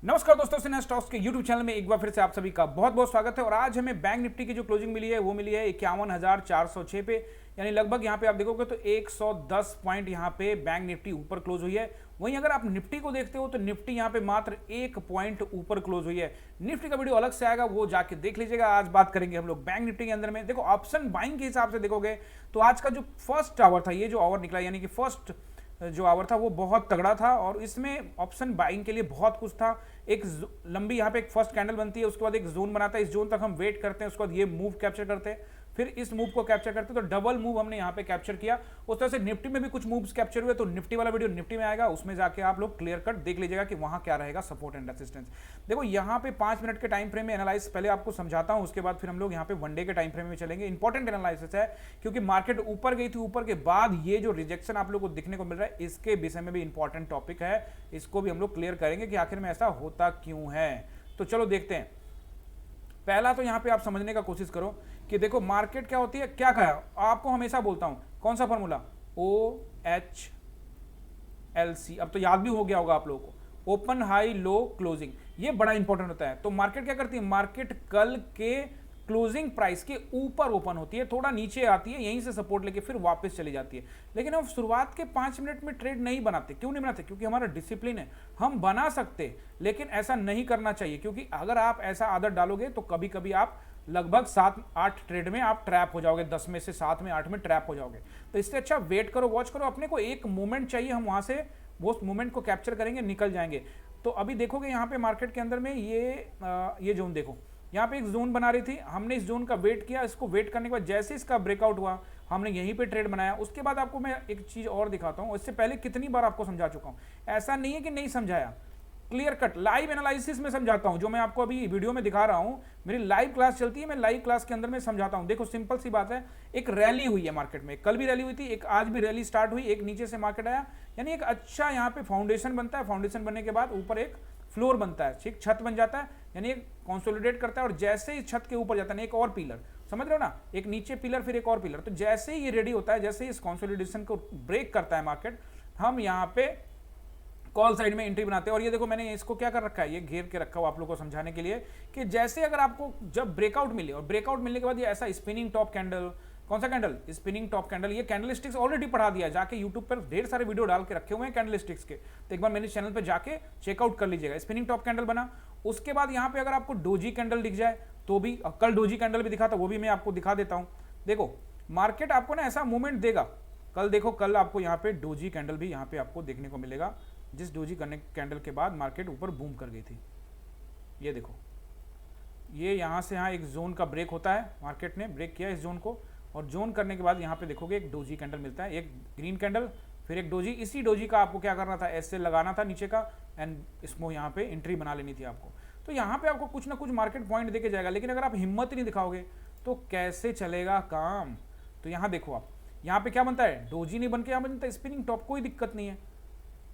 नमस्कार दोस्तों, सिन्हा स्टॉक्स के यूट्यूब चैनल में एक बार फिर से आप सभी का बहुत बहुत स्वागत है। और आज हमें बैंक निफ्टी की जो क्लोजिंग मिली है वो मिली है 51,406 पे, यानी लगभग यहाँ पे आप देखोगे तो 110 पॉइंट यहाँ पे बैंक निफ्टी ऊपर क्लोज हुई है। वहीं अगर आप निफ्टी को देखते हो तो निफ्टी यहाँ पे मात्र 1 पॉइंट ऊपर क्लोज हुई है। निफ्टी का वीडियो अलग से आएगा, वो जाके देख लीजिएगा। आज बात करेंगे हम लोग बैंक निफ्टी के अंदर में। देखो, ऑप्शन बाइंग के हिसाब से देखोगे तो आज का जो फर्स्ट आवर था, ये जो आवर निकला यानी कि फर्स्ट जो आवर था वो बहुत तगड़ा था और इसमें ऑप्शन बाइंग के लिए बहुत कुछ था। एक लंबी यहाँ पे एक फर्स्ट कैंडल बनती है, उसके बाद एक जोन बनाता है, इस जोन तक हम वेट करते हैं, उसके बाद ये मूव कैप्चर करते हैं, फिर इस मूव को कैप्चर करते हैं, तो डबल मूव हमने यहाँ पे कैप्चर किया। उस तरह से निफ्टी में भी कुछ मूव्स कैप्चर हुए, तो निफ्टी वाला वीडियो निफ्टी में आएगा, उसमें जाके आप लोग क्लियर कट देख लीजिएगा कि वहां क्या रहेगा सपोर्ट एंड रेसिस्टेंस। देखो यहाँ पे 5 मिनट के टाइम फ्रेम में एनालाइज पहले आपको समझाता हूं, उसके बाद फिर हम लोग यहाँ पे वनडे के टाइम फ्रेम में चलेंगे। इंपॉर्टेंट एनालिसिस है क्योंकि मार्केट ऊपर गई थी, ऊपर के बाद ये जो रिजेक्शन आप लोग को दिखने को मिल रहा है, इसके विषय में भी इंपॉर्टेंट टॉपिक है, इसको भी हम लोग क्लियर करेंगे कि आखिर में ऐसा होता क्यों है। तो चलो देखते हैं। पहला तो यहां पे आप समझने का कोशिश करो कि देखो मार्केट क्या होती है, क्या कहा आपको हमेशा बोलता हूं, कौन सा फॉर्मूला, OHLC। अब तो याद भी हो गया होगा आप लोगों को, ओपन हाई लो क्लोजिंग, ये बड़ा इंपॉर्टेंट होता है। तो मार्केट क्या करती है, मार्केट कल के क्लोजिंग प्राइस के ऊपर ओपन होती है, थोड़ा नीचे आती है, यहीं से सपोर्ट लेके फिर वापस चली जाती है। लेकिन हम शुरुआत के 5 मिनट में ट्रेड नहीं बनाते। क्यों नहीं बनाते? क्योंकि हमारा डिसिप्लिन है। हम बना सकते, लेकिन ऐसा नहीं करना चाहिए, क्योंकि अगर आप ऐसा आदत डालोगे तो कभी कभी आप लगभग 7-8 ट्रेड में आप ट्रैप हो जाओगे, 10 में से 7 में 8 में ट्रैप हो जाओगे। तो इससे अच्छा वेट करो, वॉच करो, अपने को एक मोमेंट चाहिए, हम वहां से वो मोमेंट को कैप्चर करेंगे, निकल जाएंगे। तो अभी देखोगे यहाँ पे मार्केट के अंदर में ये जोन देखो, यहाँ पे एक जोन बना रही थी, हमने इस जोन का वेट किया। इसको वेट करने के बाद जैसे इसका ब्रेकआउट हुआ, हमने यहीं पे ट्रेड बनाया। उसके बाद आपको मैं एक चीज और दिखाता हूँ, इससे पहले कितनी बार आपको समझा चुका हूँ, ऐसा नहीं है कि नहीं समझाया, क्लियर कट लाइव एनालिसिस में समझाता हूं। जो मैं आपको अभी वीडियो में दिखा रहा हूं, मेरी लाइव क्लास चलती है, मैं लाइव क्लास के अंदर में समझाता हूं। देखो सिंपल सी बात है, एक रैली हुई है मार्केट में, कल भी रैली हुई थी, एक आज भी रैली स्टार्ट हुई, एक नीचे से मार्केट आया, यानी एक अच्छा यहाँ पे फाउंडेशन बनता है। फाउंडेशन बनने के बाद ऊपर एक फ्लोर बनता है, ठीक, छत बन जाता है, यानी एक कंसोलिडेट करता है। और जैसे ही छत के ऊपर जाता है, एक और पिलर, समझ रहे हो ना, एक नीचे पिलर फिर एक और पिलर, तो जैसे ही ये रेडी होता है, जैसे ही इस कंसोलिडेशन को ब्रेक करता है मार्केट, हम यहाँ पे कॉल साइड में एंट्री बनाते हैं। और ये देखो मैंने इसको क्या कर रखा है, ये घेर के रखा हुआ आप लोगों को समझाने के लिए कि जैसे अगर आपको जब ब्रेकआउट मिले, और ब्रेकआउट मिलने के बाद ये ऐसा स्पिनिंग टॉप कैंडल, कौन सा कैंडल, स्पिनिंग टॉप कैंडल, ये कैंडलस्टिक्स ऑलरेडी पढ़ा दिया, जाके यूट्यूब पर ढेर सारे वीडियो डाल के रखे हुए हैं कैंडलस्टिक्स के, तो एक बार मेरे चैनल पर जाके चेकआउट कर लीजिएगा। स्पिनिंग टॉप कैंडल बना, उसके बाद यहाँ पे अगर आपको डोजी कैंडल दिख जाए तो भी, कल डोजी कैंडल भी दिखा था, वो भी मैं आपको दिखा देता हूँ। देखो मार्केट आपको ना ऐसा मूवमेंट देगा, कल देखो, कल आपको यहाँ पे डोजी कैंडल भी यहाँ पे आपको देखने को मिलेगा, जिस डोजी कैंडल के बाद मार्केट ऊपर बूम कर गई थी। ये देखो, ये यहाँ से यहाँ एक जोन का ब्रेक होता है, मार्केट ने ब्रेक किया इस जोन को, और जोन करने के बाद यहाँ पे देखोगे एक डोजी कैंडल मिलता है, एक ग्रीन कैंडल, फिर एक डोजी। इसी डोजी का आपको क्या करना था, ऐसे लगाना था नीचे का, एंड इसको यहाँ पे एंट्री बना लेनी थी आपको। तो यहाँ पे आपको कुछ ना कुछ मार्केट पॉइंट देके जाएगा, लेकिन अगर आप हिम्मत ही नहीं दिखाओगे तो कैसे चलेगा काम। तो यहाँ देखो आप, यहाँ पे क्या बनता है, डोजी नहीं बन के यहाँ बनता है स्पिनिंग टॉप, कोई दिक्कत नहीं है,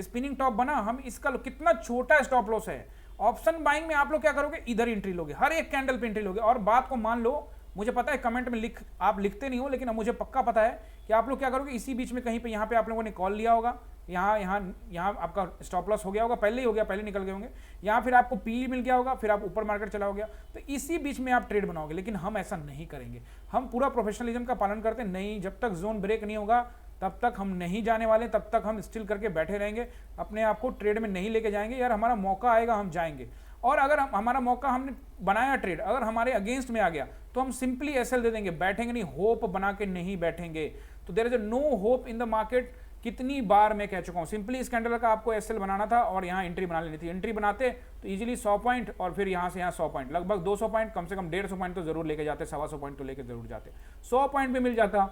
स्पिनिंग टॉप बना, हम इसका कितना छोटा स्टॉप लॉस है। ऑप्शन बाइंग में आप लोग क्या करोगे, इधर एंट्री लोगे, हर एक कैंडल पे एंट्री लोगे। और बात को मान लो, मुझे पता है कमेंट में आप लिखते नहीं हो, लेकिन मुझे पक्का पता है कि आप लोग क्या करोगे, इसी बीच में कहीं पे यहाँ पे आप लोगों ने कॉल लिया होगा, यहाँ आपका स्टॉप लॉस हो गया होगा, पहले ही हो गया, पहले निकल गए होंगे, यहाँ फिर आपको पी मिल गया होगा, फिर आप ऊपर मार्केट चला हो गया, तो इसी बीच में आप ट्रेड बनाओगे। लेकिन हम ऐसा नहीं करेंगे, हम पूरा प्रोफेशनलिज्म का पालन करते हैं। नहीं, जब तक जोन ब्रेक नहीं होगा तब तक हम नहीं जाने वाले, तब तक हम स्टिल करके बैठे रहेंगे, अपने आप को ट्रेड में नहीं लेके जाएंगे। यार हमारा मौका आएगा हम जाएंगे, और अगर हमारा मौका, हमने बनाया ट्रेड, अगर हमारे अगेंस्ट में आ गया तो हम सिंपली एसएल दे देंगे, बैठेंगे नहीं, होप बना के नहीं बैठेंगे। तो there is no hope in the market. कितनी बार मैं कह चुका हूं, सिंपली इस कैंडल का आपको एसएल बनाना था और यहाँ एंट्री बना लेनी थी। एंट्री बनाते तो इजीली 100 पॉइंट, और फिर यहाँ से यहाँ 100 पॉइंट, लगभग 200 पॉइंट, कम से कम 150 पॉइंट तो जरूर लेके जाते, 125 पॉइंट तो लेके जरूर जाते। 100 पॉइंट भी मिल जाता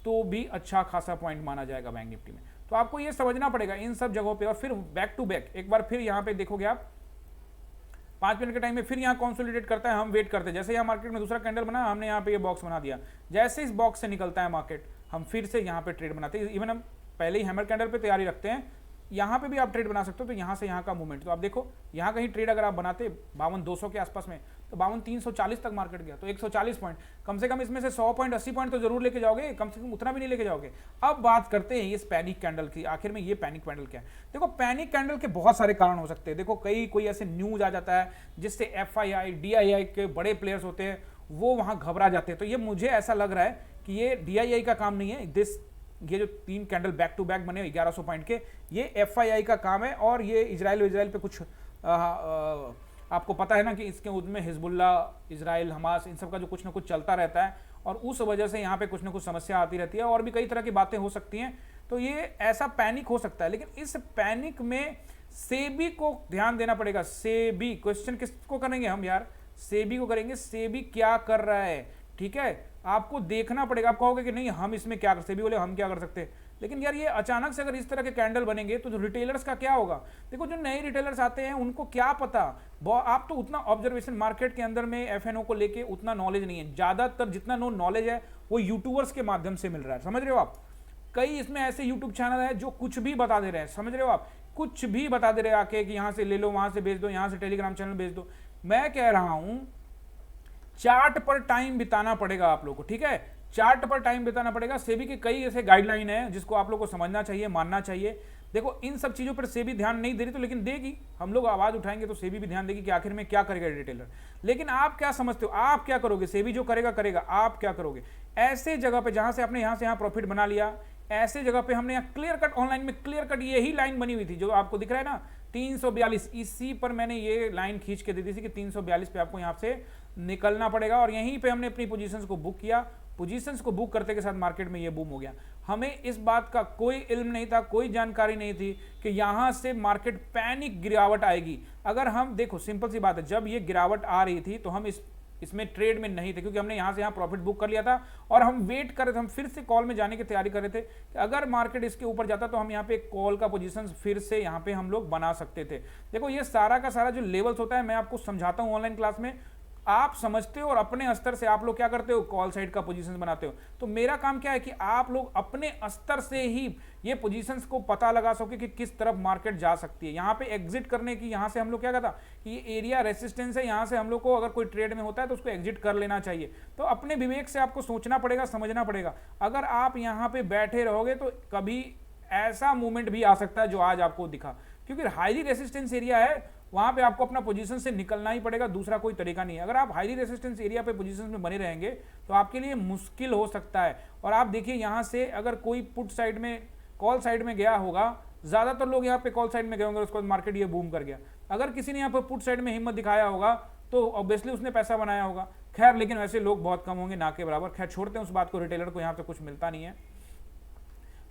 तो भी अच्छा खासा पॉइंट माना जाएगा बैंक निफ्टी में। तो आपको ये समझना पड़ेगा इन सब जगहों पे। और फिर बैक टू बैक एक बार फिर यहाँ पे देखोगे आप, 5 मिनट के टाइम में फिर यहाँ कंसोलिडेट करता है, हम वेट करते हैं। जैसे यहाँ मार्केट में दूसरा कैंडल बना, हमने यहाँ पे ये बॉक्स बना दिया, जैसे इस बॉक्स से निकलता है मार्केट, हम फिर से यहाँ पे ट्रेड बनाते हैं। इवन हम पहले ही हैमर कैंडल पे तैयारी रखते हैं यहाँ पे भी आप ट्रेड बना सकते हो। तो यहाँ से यहाँ का मूवमेंट, तो आप देखो यहाँ कहीं ट्रेड अगर आप बनाते 52,200 के आसपास में, तो 52,340 तक मार्केट गया, तो 140 पॉइंट, कम से कम इसमें से 100 पॉइंट 80 पॉइंट तो जरूर लेके जाओगे, कम से कम उतना भी नहीं लेके जाओगे। अब बात करते हैं इस पैनिक कैंडल की, आखिर में ये पैनिक कैंडल क्या है। देखो पैनिक कैंडल के बहुत सारे कारण हो सकते हैं। देखो कोई ऐसे न्यूज आ जाता है जिससे FII DII के बड़े प्लेयर्स होते हैं वो वहां घबरा जाते हैं। तो ये मुझे ऐसा लग रहा है कि ये DII का काम नहीं है, ये जो 3 कैंडल बैक टू बैक बने 1100 पॉइंट के, ये FII का काम है। और ये इजराइल पे कुछ आपको पता है ना कि इसके उसमें हिजबुल्ला, इजराइल, हमास, इन सब का जो कुछ ना कुछ चलता रहता है और उस वजह से यहाँ पे कुछ ना कुछ समस्या आती रहती है और भी कई तरह की बातें हो सकती हैं। तो ये ऐसा पैनिक हो सकता है, लेकिन इस पैनिक में सेबी को ध्यान देना पड़ेगा। सेबी क्वेश्चन किसको करेंगे हम यार, सेबी को करेंगे। सेबी क्या कर रहा है, ठीक है, आपको देखना पड़ेगा। आप कहोगे कि नहीं हम इसमें क्या कर, सेबी बोले हम क्या कर सकते हैं, लेकिन यार ये अचानक से अगर इस तरह के कैंडल बनेंगे तो जो रिटेलर्स का क्या होगा। देखो जो नए रिटेलर्स आते हैं उनको क्या पता, आप तो उतना ऑब्जर्वेशन मार्केट के अंदर में FNO को लेके उतना नॉलेज नहीं है। ज्यादातर जितना नॉलेज है वो यूट्यूबर्स के माध्यम से मिल रहा है, समझ रहे हो आप। कई इसमें ऐसे यूट्यूब चैनल है जो कुछ भी बता दे रहे हैं, समझ रहे हो आप, कुछ भी बता दे रहे हैं आके कि यहां से ले लो, वहां से बेच दो, यहां से टेलीग्राम चैनल बेच दो। मैं कह रहा हूं चार्ट पर टाइम बिताना पड़ेगा आप लोग को, ठीक है, चार्ट पर टाइम बिताना पड़ेगा। सेबी की कई ऐसे गाइडलाइन है जिसको आप लोग को समझना चाहिए, मानना चाहिए। देखो इन सब चीजों पर सेबी ध्यान नहीं दे रही तो लेकिन देगी, हम लोग आवाज उठाएंगे तो सेबी भी ध्यान देगी कि आखिर में क्या करेगा रिटेलर। लेकिन आप क्या समझते हो, आप क्या करोगे, सेबी जो करेगा करेगा, आप क्या करोगे। ऐसे जगह पे जहां से आपने यहां से यहां प्रॉफिट बना लिया, ऐसे जगह पे हमने यहाँ क्लियर कट ऑनलाइन में क्लियर कट यही लाइन बनी हुई थी जो आपको दिख रहा है ना 342, इसी पर मैंने ये लाइन खींच के दे दी थी कि 342 पे आपको यहाँ से निकलना पड़ेगा और यहीं पे हमने अपनी पोजीशंस को बुक किया। पोजीशंस को बुक करते के साथ मार्केट में ये बूम हो गया। हमें इस बात का कोई इल्म नहीं था, कोई जानकारी नहीं थी कि यहां से मार्केट पैनिक गिरावट आएगी। अगर हम देखो सिंपल सी बात है, जब ये गिरावट आ रही थी तो हम इसमें ट्रेड में नहीं थे क्योंकि हमने यहां से यहां प्रॉफिट बुक कर लिया था और हम वेट कर रहे थे, हम फिर से कॉल में जाने की तैयारी कर रहे थे कि अगर मार्केट इसके ऊपर जाता तो हम यहां पे कॉल का पोजीशन फिर से यहां पे हम लोग बना सकते थे। देखो ये सारा का सारा जो लेवल्स होता है मैं आपको समझाता हूं ऑनलाइन क्लास में, आप समझते हो और अपने स्तर से आप लोग क्या करते हो, कॉल साइड का पोजीशंस बनाते हो। तो मेरा काम क्या है कि आप लोग अपने स्तर से ही ये पोजीशंस को पता लगा सके कि किस तरफ मार्केट जा सकती है। यहाँ पे एग्जिट करने की, यहाँ से हम लोग क्या कहता कि ये एरिया रेसिस्टेंस है, यहाँ से हम लोग को अगर कोई ट्रेड में होता है तो उसको एग्जिट कर लेना चाहिए। तो अपने विवेक से आपको सोचना पड़ेगा, समझना पड़ेगा। अगर आप यहाँ पे बैठे रहोगे तो कभी ऐसा मूवमेंट भी आ सकता है जो आज आपको दिखा, क्योंकि हाईली रेसिस्टेंस एरिया है, वहां पे आपको अपना पोजीशन से निकलना ही पड़ेगा, दूसरा कोई तरीका नहीं है। अगर आप हाईली रेसिस्टेंस एरिया पे पोजीशन में बने रहेंगे तो आपके लिए मुश्किल हो सकता है। और आप देखिए यहां से अगर कोई पुट साइड में, कॉल साइड में गया होगा, ज्यादातर लोग यहाँ पे कॉल साइड में गए होंगे, उसके बाद मार्केट ये बूम कर गया। अगर किसी ने यहाँ पे पुट साइड में हिम्मत दिखाया होगा तो ऑब्वियसली उसने पैसा बनाया होगा। खैर लेकिन वैसे लोग बहुत कम होंगे, ना के बराबर। खैर छोड़ते हैं उस बात को, रिटेलर को यहाँ पे कुछ मिलता नहीं है।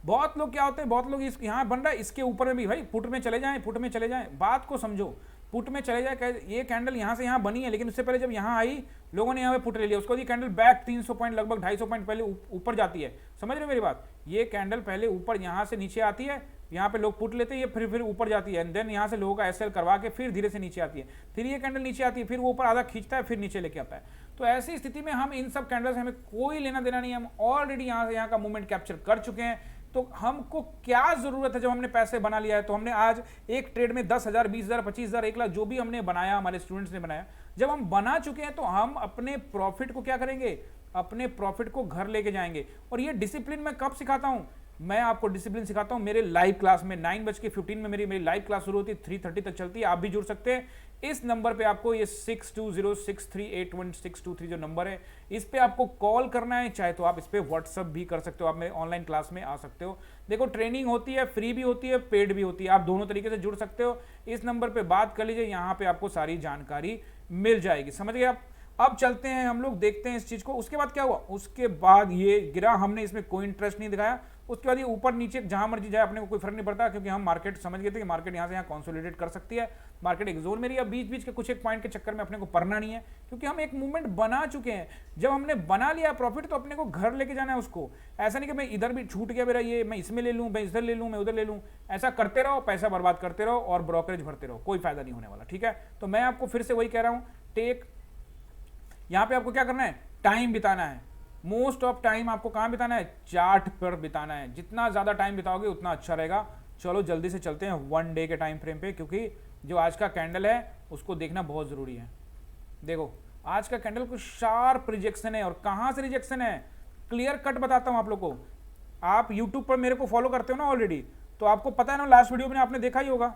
बहुत लोग क्या होते हैं, बहुत लोग यहाँ बन रहा है इसके ऊपर में भी, भाई पुट में चले जाएं, पुट में चले जाएं, बात को समझो, पुट में चले जाए। ये कैंडल यहाँ से यहाँ बनी है लेकिन उससे पहले जब यहाँ आई लोगों ने यहाँ पे पुट ले लिया, उसको ये कैंडल बैक 300 पॉइंट लगभग 250 पॉइंट पहले ऊपर जाती है। समझ रहे हो मेरी बात, ये कैंडल पहले ऊपर यहाँ से नीचे आती है, यहाँ पे लोग पुट लेते हैं, ये फिर ऊपर जाती है, एंड देन यहाँ से लोगों का एसएल करवा के फिर धीरे से नीचे आती है, फिर ये कैंडल नीचे आती है, फिर वो ऊपर आधा खींचता है, फिर नीचे लेके आता है। तो ऐसी स्थिति में हम इन सब कैंडल से हमें कोई लेना देना नहीं है, हम ऑलरेडी यहाँ से यहाँ का मूवमेंट कैप्चर कर चुके हैं। तो हमको क्या जरूरत है, जब हमने पैसे बना लिया है तो हमने आज एक ट्रेड में 10,000, 20,000, 25,000, 1 लाख जो भी हमने बनाया, हमारे स्टूडेंट्स ने बनाया, जब हम बना चुके हैं तो हम अपने प्रॉफिट को क्या करेंगे, अपने प्रॉफिट को घर लेके जाएंगे। और ये डिसिप्लिन मैं कब सिखाता हूं, मैं आपको डिसिप्लिन सिखाता हूं मेरे लाइव क्लास में 9:15 में मेरी लाइव क्लास शुरू होती है, 3:30 तक चलती है। आप भी जुड़ सकते हैं इस नंबर पे, आपको ये 6206381623 जो नंबर है, इस पे आपको कॉल करना है, चाहे तो आप इस पे व्हाट्सअप भी कर सकते हो, आप मेरे ऑनलाइन क्लास में आ सकते हो। देखो ट्रेनिंग होती है, फ्री भी होती है, पेड भी होती है, आप दोनों तरीके से जुड़ सकते हो। इस नंबर पे बात कर लीजिए, यहाँ पे आपको सारी जानकारी मिल जाएगी, समझ गए आप। अब चलते हैं हम लोग, देखते हैं इस चीज को। उसके बाद क्या हुआ, उसके बाद ये गिरा, हमने इसमें कोई इंटरेस्ट नहीं दिखाया। उसके बाद ये ऊपर नीचे जहां मर्जी जाए अपने को कोई फर्क नहीं पड़ता, क्योंकि हम मार्केट समझ गए थे कि मार्केट यहाँ से यहाँ कंसोलिडेट कर सकती है, मार्केट एक जोन में रही है। बीच बीच के कुछ एक पॉइंट के चक्कर में अपने को पढ़ना नहीं है, क्योंकि हम एक मूवमेंट बना चुके हैं। जब हमने बना लिया प्रॉफिट तो अपने को घर लेके जाना है उसको। ऐसा नहीं कि मैं इधर भी छूट गया मेरा, ये मैं इसमें ले लूँ, मैं इधर ले लूँ, मैं उधर ले लूँ। ऐसा करते रहो, पैसा बर्बाद करते रहो और ब्रोकरेज भरते रहो, कोई फायदा नहीं होने वाला, ठीक है। तो मैं आपको फिर से वही कह रहा हूँ, टेक, यहाँ पे आपको क्या करना है, टाइम बिताना है। मोस्ट ऑफ टाइम आपको कहाँ बिताना है, चार्ट पर बिताना है। जितना ज्यादा टाइम बिताओगे उतना अच्छा रहेगा। चलो जल्दी से चलते हैं 1 डे के टाइम फ्रेम पे, क्योंकि जो आज का कैंडल है उसको देखना बहुत जरूरी है। देखो आज का कैंडल को शार्प रिजेक्शन है, और कहां से रिजेक्शन है क्लियर कट बताता हूं आप लोग को। आप YouTube पर मेरे को फॉलो करते हो ना ऑलरेडी, तो आपको पता है ना, लास्ट वीडियो में आपने देखा ही होगा,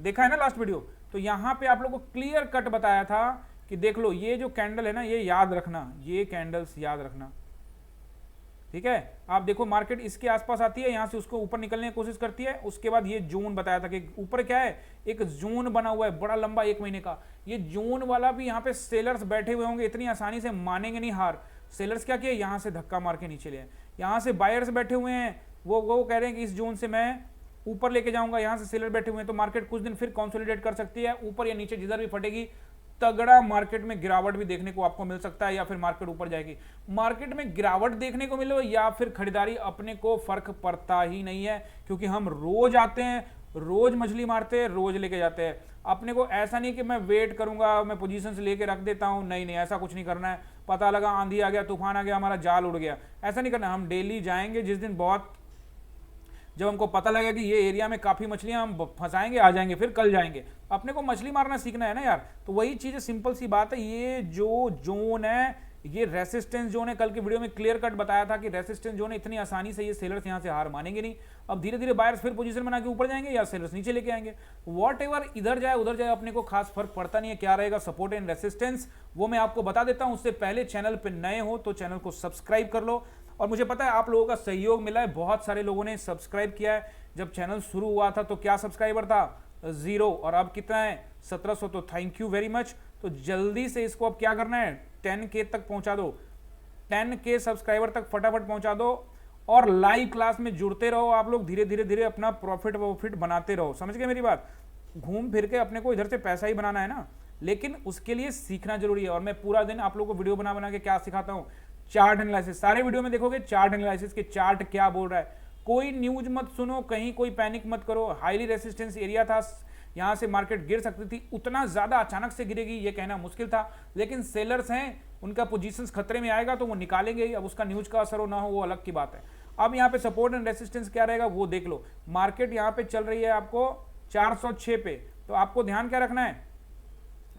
देखा है ना लास्ट वीडियो। तो यहां पे आप लोग को क्लियर कट बताया था कि देख लो ये जो कैंडल है ना, ये याद रखना, ये कैंडल्स याद रखना, ठीक है। आप देखो मार्केट इसके आसपास आती है, यहां से उसको ऊपर निकलने की कोशिश करती है, उसके बाद ये जोन बताया था कि ऊपर क्या है, एक जोन बना हुआ है बड़ा लंबा 1 महीने का। ये जोन वाला भी यहाँ पे सेलर्स बैठे हुए होंगे, इतनी आसानी से मानेंगे नहीं हार। सेलर्स क्या किए, यहाँ से धक्का मार के नीचे ले आए। यहाँ से बायर्स बैठे हुए हैं, वो कह रहे हैं कि इस जोन से मैं ऊपर लेके जाऊंगा, यहाँ से सेलर बैठे हुए हैं। तो मार्केट कुछ दिन फिर कंसोलिडेट कर सकती है, ऊपर या नीचे जिधर भी फटेगी तगड़ा मार्केट में गिरावट भी देखने को आपको मिल सकता है, या फिर मार्केट ऊपर जाएगी। मार्केट में गिरावट देखने को मिले या फिर खरीदारी, अपने को फर्क पड़ता ही नहीं है, क्योंकि हम रोज आते हैं, रोज मछली मारते हैं, रोज लेके जाते हैं। अपने को ऐसा नहीं कि मैं वेट करूंगा, मैं पोजीशंस लेके रख देता हूं, नहीं नहीं, ऐसा कुछ नहीं करना है। पता लगा आंधी आ गया, तूफान आ गया, हमारा जाल उड़ गया, ऐसा नहीं करना। हम डेली जाएंगे, जिस दिन बहुत, जब हमको पता लगेगा कि ये एरिया में काफी मछलियां हम फंसाएंगे, आ जाएंगे, फिर कल जाएंगे। अपने को मछली मारना सीखना है ना यार। तो वही चीज है, सिंपल सी बात है। ये जो जोन है, ये रेसिस्टेंस जोन है। कल की वीडियो में क्लियर कट बताया था कि रेसिस्टेंस जोन है, इतनी आसानी से ये सेलर्स यहां से हार मानेंगे नहीं। अब धीरे धीरे बायर्स फिर पोजीशन बना के ऊपर जाएंगे, या सेलर्स नीचे लेके आएंगे। वॉट एवर इधर जाए उधर जाए, अपने को खास फर्क पड़ता नहीं है। क्या रहेगा सपोर्ट एंड रेसिस्टेंस, वो मैं आपको बता देता हूं। उससे पहले चैनल पे नए हो तो चैनल को सब्सक्राइब कर लो। और मुझे पता है आप लोगों का सहयोग मिला है, बहुत सारे लोगों ने सब्सक्राइब किया है। जब चैनल शुरू हुआ था तो क्या सब्सक्राइबर था, 0, और अब कितना है 1700। तो थैंक यू वेरी मच। तो जल्दी से इसको अब क्या करना है, 10K तक पहुंचा दो, 10K सब्सक्राइबर तक फटाफट पहुंचा दो। और लाइव क्लास में जुड़ते रहो आप लोग, धीरे धीरे धीरे अपना प्रॉफिट बनाते रहो। समझ गए मेरी बात। घूम फिर के अपने को इधर से पैसा ही बनाना है ना, लेकिन उसके लिए सीखना जरूरी है। और मैं पूरा दिन आप लोगों को वीडियो बना बना के क्या सिखाता हूँ, चार्ट एनालिसिस। सारे वीडियो में देखोगे चार्ट एनालिसिस के, चार्ट क्या बोल रहा है। कोई न्यूज मत सुनो, कहीं कोई पैनिक मत करो। हाईली रेसिस्टेंस एरिया था, यहां से मार्केट गिर सकती थी, उतना ज्यादा अचानक से गिरेगी ये कहना मुश्किल था। लेकिन सेलर्स हैं, उनका पोजीशंस खतरे में आएगा तो वो निकालेंगे। अब उसका न्यूज का असर हो ना हो वो अलग की बात है। अब यहाँ पे सपोर्ट एंड रेसिस्टेंस क्या रहेगा वो देख लो। मार्केट यहाँ पे चल रही है आपको 406 पे, तो आपको ध्यान क्या रखना है,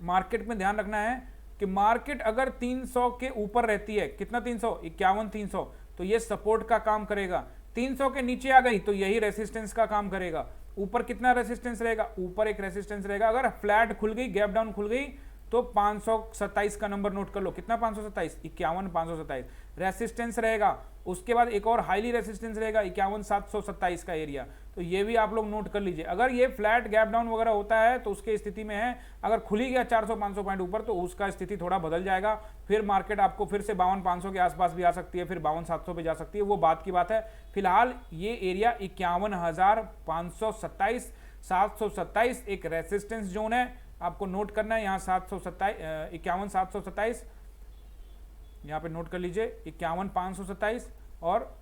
मार्केट में ध्यान रखना है कि मार्केट अगर 300 के ऊपर रहती है, कितना 300, 51 300, तो ये सपोर्ट का काम करेगा। 300 के नीचे आ गई तो यही रेसिस्टेंस का काम करेगा। ऊपर कितना रेसिस्टेंस रहेगा, ऊपर एक रेसिस्टेंस रहेगा। अगर फ्लैट खुल गई, गैप डाउन खुल गई, तो 527 का नंबर नोट कर लो। कितना 527, 51 527 रेसिस्टेंस रहेगा। उसके बाद एक और हाईली रेसिस्टेंस रहेगा 51 727 का एरिया। तो ये भी आप लोग नोट कर लीजिए। अगर ये फ्लैट गैप डाउन वगैरह होता है तो उसके स्थिति में है, अगर खुली गया 400-500 पॉइंट ऊपर तो उसका स्थिति थोड़ा बदल जाएगा। फिर मार्केट आपको फिर से 52-500 के आसपास भी आ सकती है, फिर 52-700 पे जा सकती है, वो बात की बात है। फिलहाल ये एरिया 51,527 727 एक रेसिस्टेंस जोन है, आपको नोट करना है। यहाँ 51 727 यहाँ पे नोट कर लीजिए, 51 527 और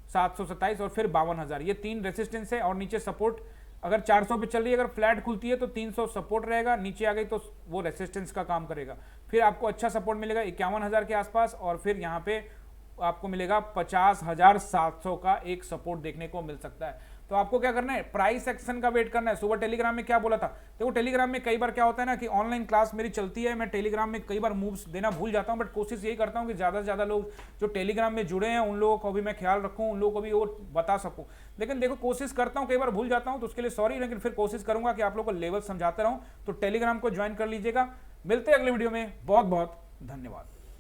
727 और फिर 52,000, ये 3 रेसिस्टेंस है। और नीचे सपोर्ट, अगर 400 पे चल रही है, अगर फ्लैट खुलती है तो 300 सपोर्ट रहेगा, नीचे आ गई तो वो रेसिस्टेंस का काम करेगा। फिर आपको अच्छा सपोर्ट मिलेगा 51,000 के आसपास, और फिर यहाँ पे आपको मिलेगा 50,700 का एक सपोर्ट देखने को मिल सकता है। तो आपको क्या करना है, प्राइस एक्शन का वेट करना है। सुबह टेलीग्राम में क्या बोला था, देखो टेलीग्राम में कई बार क्या होता है ना कि ऑनलाइन क्लास मेरी चलती है, मैं टेलीग्राम में कई बार मूव्स देना भूल जाता हूं, बट कोशिश यही करता हूं कि ज्यादा से ज्यादा लोग जो टेलीग्राम में जुड़े हैं उन लोगों को भी मैं ख्याल रखूं, उन लोगों को भी वो बता सकूं। लेकिन देखो कोशिश करता हूं, कई बार भूल जाता हूं, तो उसके लिए सॉरी, लेकिन फिर कोशिश करूंगा कि आप लोग को लेवल समझाते रहूं। तो टेलीग्राम को ज्वाइन कर लीजिएगा। मिलते हैं अगले वीडियो में, बहुत बहुत धन्यवाद।